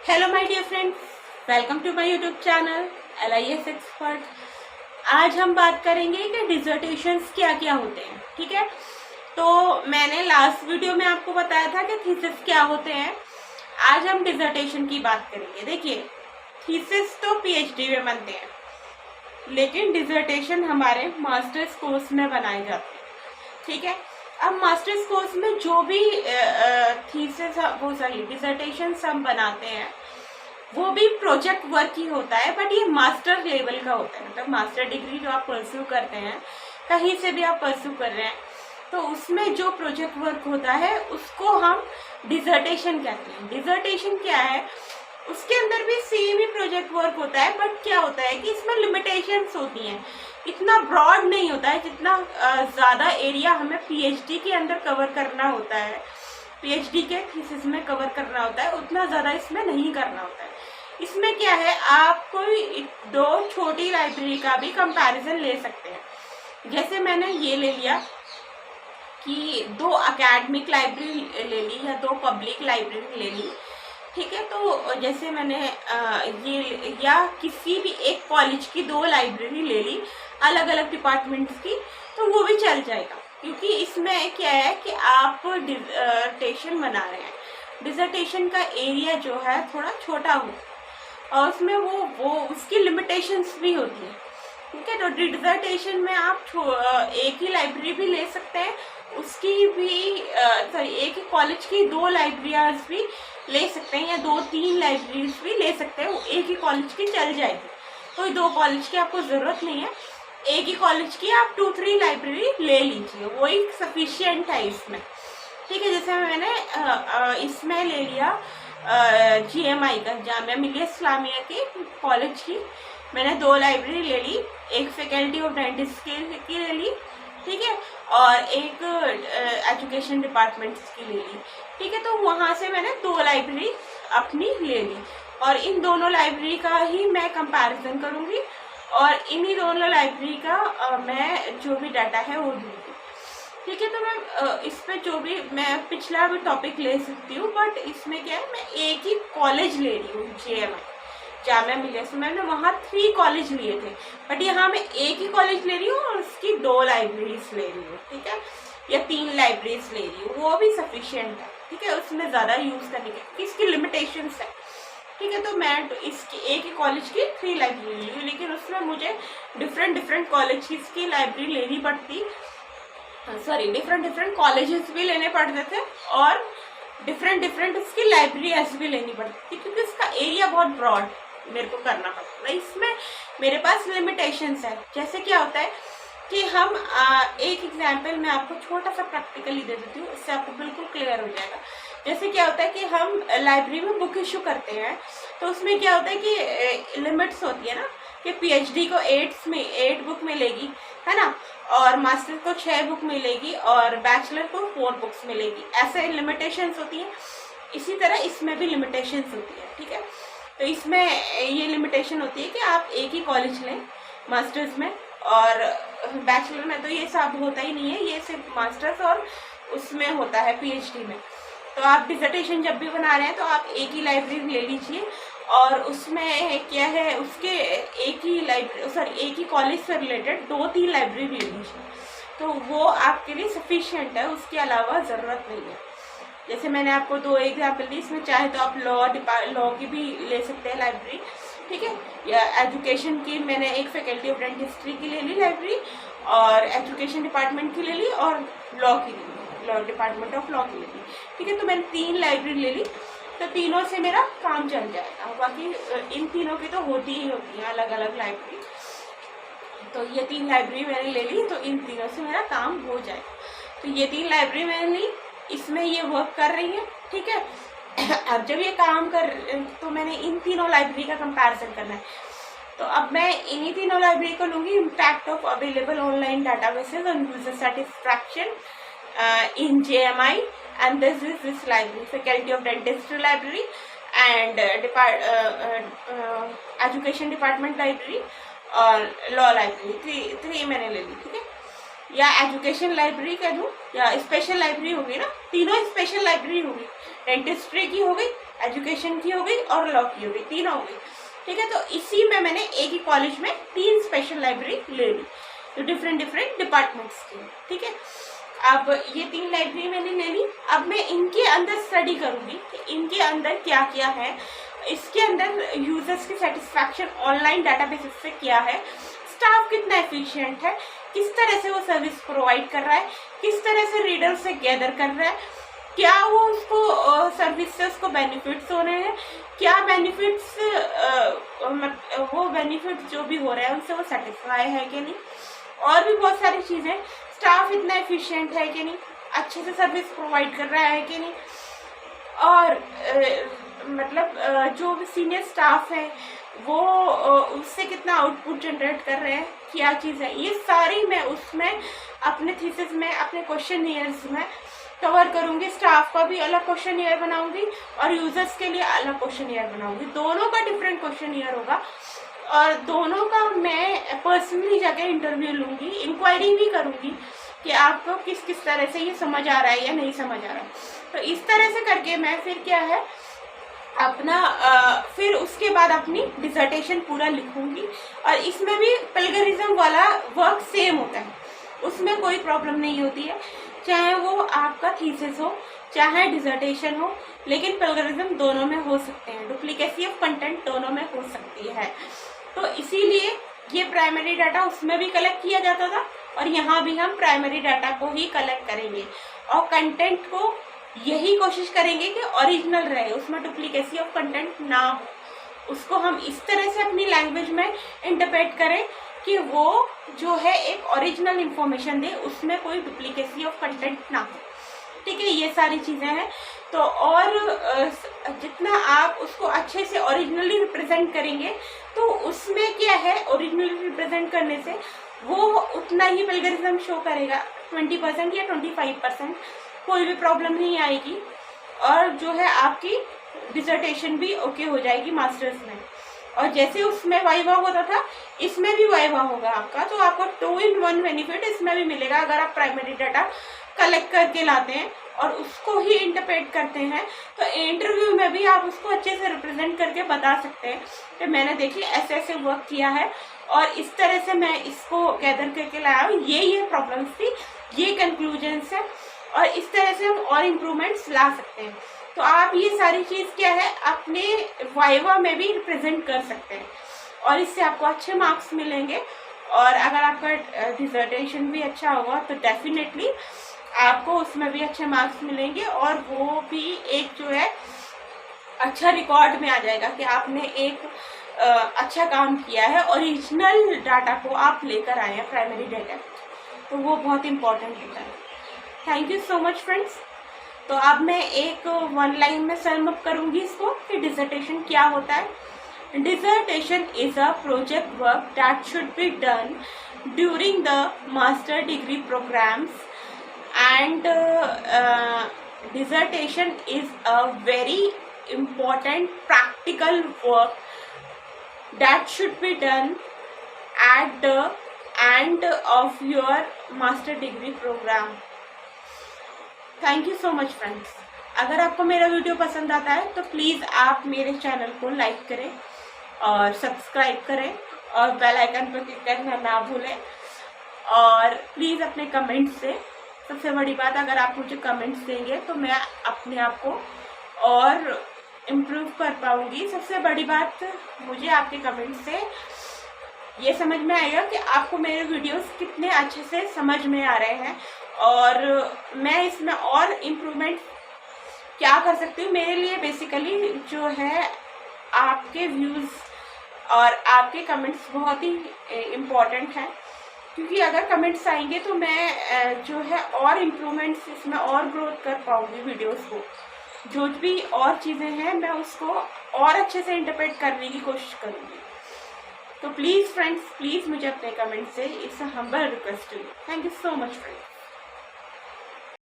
Hello my dear friends, welcome to my YouTube channel LIS expert. आज हम बात करेंगे कि डिसर्टेशंस क्या क्या होते हैं। ठीक है, तो मैंने लास्ट वीडियो में आपको बताया था कि थीसिस क्या होते हैं। आज हम डिसर्टेशन की बात करेंगे। देखिए, थीसिस तो PhD में बनते हैं, लेकिन डिसर्टेशन हमारे मास्टर्स कोर्स में बनाए जाते हैं। ठीक है, अब मास्टर्स कोर्स में जो भी थीसिस डिसर्टेशन हम बनाते हैं वो भी प्रोजेक्ट वर्क ही होता है, बट ये मास्टर लेवल का होता है। मतलब मास्टर डिग्री जो आप परस्यू करते हैं, कहीं से भी आप परस्यू कर रहे हैं, तो उसमें जो प्रोजेक्ट वर्क होता है उसको हम डिसर्टेशन कहते हैं। डिसर्टेशन क्या है, उसके अंदर भी सेम ही प्रोजेक्ट वर्क होता है, बट क्या होता है कि इसमें लिमिटेशंस होती हैं। इतना ब्रॉड नहीं होता है जितना ज़्यादा एरिया हमें PhD के अंदर कवर करना होता है, PhD के थीसिस में कवर करना होता है, उतना ज़्यादा इसमें नहीं करना होता है। इसमें क्या है, आप कोई दो छोटी लाइब्रेरी का भी कंपैरिजन ले सकते हैं। जैसे मैंने ये ले लिया कि दो एकेडमिक लाइब्रेरी ले ली या दो पब्लिक लाइब्रेरी ले ली। ठीक है, तो जैसे मैंने ये या किसी भी एक कॉलेज की दो लाइब्रेरी ले ली अलग अलग डिपार्टमेंट्स की, तो वो भी चल जाएगा, क्योंकि इसमें क्या है कि आप डिसर्टेशन बना रहे हैं। डिसर्टेशन का एरिया जो है थोड़ा छोटा हो और उसमें वो उसकी लिमिटेशंस भी होती है। ठीक है, तो डिसर्टेशन में आप एक ही लाइब्रेरी भी ले सकते हैं, उसकी भी एक ही कॉलेज की दो लाइब्रेरियाज भी ले सकते हैं या दो तीन लाइब्रेरीज भी ले सकते हैं, वो एक ही कॉलेज की चल जाएगी। कोई दो कॉलेज की आपको ज़रूरत नहीं है, एक ही कॉलेज की आप 2-3 लाइब्रेरी ले लीजिए, वही सफिशियंट है इसमें। ठीक है, जैसे मैंने इसमें ले लिया GMI का, जामिया मिलिया इस्लामिया की कॉलेज की मैंने दो लाइब्रेरी ले ली, एक फैकल्टी ऑफ डेंटिस्ट की ले ली, ठीक है, और एक एजुकेशन डिपार्टमेंट्स की ले ली। ठीक है, तो वहाँ से मैंने दो लाइब्रेरी अपनी ले ली और इन दोनों लाइब्रेरी का ही मैं कंपैरिजन करूँगी और इन्हीं दोनों लाइब्रेरी का मैं जो भी डाटा है वो दूँगी। ठीक है, तो मैं इस पर जो भी मैं पिछला भी टॉपिक ले सकती हूँ, बट इसमें क्या है, मैं एक ही कॉलेज ले रही हूँ, जामिया मिलिया। मैंने वहाँ 3 कॉलेज लिए थे, बट यहाँ मैं एक ही कॉलेज ले रही हूँ और उसकी 2 लाइब्रेरीज ले रही हूँ। ठीक है, या 3 लाइब्रेरीज ले रही हूँ, वो भी सफिशियंट है। ठीक है, उसमें ज़्यादा यूज़ करने की इसकी लिमिटेशंस है। ठीक है, तो मैं इसकी एक ही कॉलेज की 3 लाइब्रेरी ली हूँ, लेकिन उसमें मुझे डिफरेंट कॉलेज की लाइब्रेरी लेनी पड़ती, डिफरेंट कॉलेजेस भी लेने पड़ते थे और डिफरेंट उसकी लाइब्रेरीज भी लेनी पड़ती थी, क्योंकि इसका एरिया बहुत ब्रॉड मेरे को करना पड़ता है। इसमें मेरे पास लिमिटेशंस है। जैसे क्या होता है कि हम एक एग्जांपल मैं आपको छोटा सा प्रैक्टिकली दे देती हूँ, इससे आपको बिल्कुल क्लियर हो जाएगा। जैसे क्या होता है कि हम लाइब्रेरी में बुक इशू करते हैं, तो उसमें क्या होता है कि लिमिट्स होती है ना, कि PhD को 8 बुक मिलेगी, है ना, और मास्टर को 6 बुक मिलेगी और बैचलर को 4 बुक्स मिलेगी। ऐसे लिमिटेशंस होती हैं। इसी तरह इसमें भी लिमिटेशंस होती है। ठीक है, तो इसमें ये लिमिटेशन होती है कि आप एक ही कॉलेज लें मास्टर्स में, और बैचलर में तो ये सब होता ही नहीं है, ये सिर्फ मास्टर्स और उसमें होता है PhD में। तो आप डिसर्टेशन जब भी बना रहे हैं तो आप एक ही लाइब्रेरी ले लीजिए, और उसमें क्या है, उसके एक ही कॉलेज से रिलेटेड 2-3 लाइब्रेरी ले लीजिए, तो वो आपके लिए सफिशिएंट है, उसके अलावा ज़रूरत नहीं है। जैसे मैंने आपको 2 एग्जाम्पल दी, इसमें चाहे तो आप लॉ की भी ले सकते हैं लाइब्रेरी। ठीक है, या एजुकेशन की मैंने एक फैकल्टी ऑफ डेंटिस्ट्री की ले ली लाइब्रेरी, और एजुकेशन डिपार्टमेंट की ले ली, और लॉ की ले ली, लॉ डिपार्टमेंट ऑफ लॉ की ले ली। ठीक है, तो मैंने 3 लाइब्रेरी ले ली, तो तीनों से मेरा काम चल जाएगा। बाकी इन तीनों की तो होती ही होती है अलग अलग लाइब्रेरी, तो ये 3 लाइब्रेरी मैंने ले ली, तो इन तीनों से मेरा काम हो जाएगा। तो ये 3 लाइब्रेरी मैंने ली, इसमें ये वर्क कर रही है। ठीक है, अब जब ये काम कर, तो मैंने इन तीनों लाइब्रेरी का कंपैरिजन करना है, तो अब मैं इन्हीं तीनों लाइब्रेरी को लूँगी। Impact of available online databases on user satisfaction in JMI, and this library, Faculty of Dentistry Library and Education Department Library और Law Library, 3 मैंने ले ली। ठीक है, या एजुकेशन लाइब्रेरी कह दूँ या स्पेशल लाइब्रेरी होगी ना, तीनों स्पेशल लाइब्रेरी होगी। डेंटिस्ट्री की हो गई, एजुकेशन की हो गई और लॉ की हो गई, 3 हो गई, ठीक है। तो इसी में मैंने एक ही कॉलेज में 3 स्पेशल लाइब्रेरी ले ली, तो डिफरेंट डिपार्टमेंट्स की, ठीक है। अब ये 3 लाइब्रेरी मैंने ले ली। अब मैं इनके अंदर स्टडी करूँगी कि इनके अंदर क्या क्या है, इसके अंदर यूजर्स की सेटिस्फैक्शन ऑनलाइन डाटाबेस से क्या है, स्टाफ कितना एफिशिएंट है, किस तरह से वो सर्विस प्रोवाइड कर रहा है, किस तरह से रीडर से गैदर कर रहा है, क्या वो उसको सर्विस से उसको बेनिफिट्स हो रहे हैं, क्या बेनिफिट्स वो बेनिफिट्स जो भी हो रहा है उनसे वो सेटिस्फाई है कि नहीं, और भी बहुत सारी चीज़ें, स्टाफ इतना एफिशिएंट है कि नहीं, अच्छे से सर्विस प्रोवाइड कर रहा है कि नहीं, और जो भी सीनियर स्टाफ है वो उससे कितना आउटपुट जनरेट कर रहे हैं, क्या चीज़ है, ये सारी मैं उसमें अपने थीसिस में, अपने क्वेश्चनियर्स में कवर करूँगी। स्टाफ का भी अलग क्वेश्चनियर बनाऊँगी और यूजर्स के लिए अलग क्वेश्चनियर बनाऊँगी। दोनों का डिफरेंट क्वेश्चनियर होगा और दोनों का मैं पर्सनली जाके इंटरव्यू लूँगी, इंक्वायरी भी करूँगी कि आपको किस किस तरह से ये समझ आ रहा है या नहीं समझ आ रहा है। तो इस तरह से करके मैं फिर क्या है अपना फिर उसके बाद अपनी डिसर्टेशन पूरा लिखूंगी। और इसमें भी प्लेगरिज्म वाला वर्क सेम होता है, उसमें कोई प्रॉब्लम नहीं होती है, चाहे वो आपका थीसिस हो चाहे डिसर्टेशन हो, लेकिन प्लेगरिज्म दोनों में हो सकते हैं, डुप्लीकेसी ऑफ कंटेंट दोनों में हो सकती है। तो इसीलिए ये प्राइमरी डाटा उसमें भी कलेक्ट किया जाता था और यहाँ भी हम प्राइमरी डाटा को ही कलेक्ट करेंगे और कंटेंट को यही कोशिश करेंगे कि ओरिजिनल रहे, उसमें डुप्लीकेसी ऑफ कंटेंट ना हो। उसको हम इस तरह से अपनी लैंग्वेज में इंटरप्रेट करें कि वो जो है एक ओरिजिनल इंफॉर्मेशन दे, उसमें कोई डुप्लीकेसी ऑफ कंटेंट ना हो, ठीक है। ये सारी चीज़ें हैं। तो और जितना आप उसको अच्छे से ओरिजिनली रिप्रेजेंट करेंगे तो उसमें क्या है, ओरिजिनली रिप्रेजेंट करने से वो उतना ही प्लेगरिज्म शो करेगा, 20% या 25%, कोई भी प्रॉब्लम नहीं आएगी और जो है आपकी डिसर्टेशन भी ओके हो जाएगी मास्टर्स में। और जैसे उसमें वाइवा होता था इसमें भी वाइवा होगा आपका, तो आपको 2-in-1 बेनिफिट इसमें भी मिलेगा अगर आप प्राइमरी डाटा कलेक्ट करके लाते हैं और उसको ही इंटरप्रेट करते हैं। तो इंटरव्यू में भी आप उसको अच्छे से रिप्रेजेंट करके बता सकते हैं कि मैंने देखिए ऐसे ऐसे वर्क किया है और इस तरह से मैं इसको गैदर करके लाया हूँ, ये प्रॉब्लम्स थी, ये कंक्लूजन्स है, और इस तरह से हम और इम्प्रूवमेंट्स ला सकते हैं। तो आप ये सारी चीज़ क्या है अपने वाइवा में भी रिप्रेजेंट कर सकते हैं और इससे आपको अच्छे मार्क्स मिलेंगे। और अगर आपका डिसर्टेशन भी अच्छा होगा तो डेफिनेटली आपको उसमें भी अच्छे मार्क्स मिलेंगे और वो भी एक जो है अच्छा रिकॉर्ड में आ जाएगा कि आपने एक अच्छा काम किया है, ओरिजिनल डाटा को आप लेकर आए हैं प्राइमरी डाटा, तो वो बहुत इम्पोर्टेंट होता है। Thank you so much friends. तो अब मैं एक 1 लाइन में सम अप करूँगी इसको कि डिसर्टेशन क्या होता है। Dissertation is a project work that should be done during the master degree programs and dissertation is a very important practical work that should be done at the end of your master degree program. Thank you so much friends. अगर आपको मेरा video पसंद आता है तो please आप मेरे channel को लाइक करें और सब्सक्राइब करें और बेल आइकन पर क्लिक करना ना भूलें, और प्लीज़ अपने कमेंट्स से, सबसे बड़ी बात अगर आप मुझे कमेंट्स देंगे तो मैं अपने आप को और इम्प्रूव कर पाऊँगी। सबसे बड़ी बात मुझे आपके कमेंट्स से ये समझ में आएगा कि आपको मेरे वीडियोस कितने अच्छे से समझ में आ रहे हैं और मैं इसमें और इम्प्रूवमेंट क्या कर सकती हूँ। मेरे लिए बेसिकली जो है आपके व्यूज़ और आपके कमेंट्स बहुत ही इम्पॉर्टेंट हैं, क्योंकि अगर कमेंट्स आएंगे तो मैं जो है और इम्प्रूवमेंट्स इसमें और ग्रोथ कर पाऊँगी वीडियोस को। जो भी और चीज़ें हैं मैं उसको और अच्छे से इंटरप्रेट करने की कोशिश करूँगी। तो प्लीज़ फ्रेंड्स, प्लीज़ मुझे अपने कमेंट से it's a humble request to you. Thank you so much friends.